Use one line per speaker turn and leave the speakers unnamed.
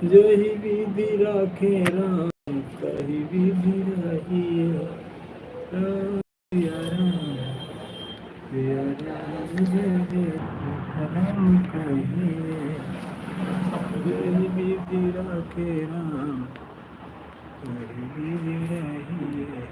जो ही विधि राखे राम, तही विधि रहिए। राम सिया राम, सिया राम जय जय राम कहिए। जो ही विधि राखे राम, तही विधि रहिए।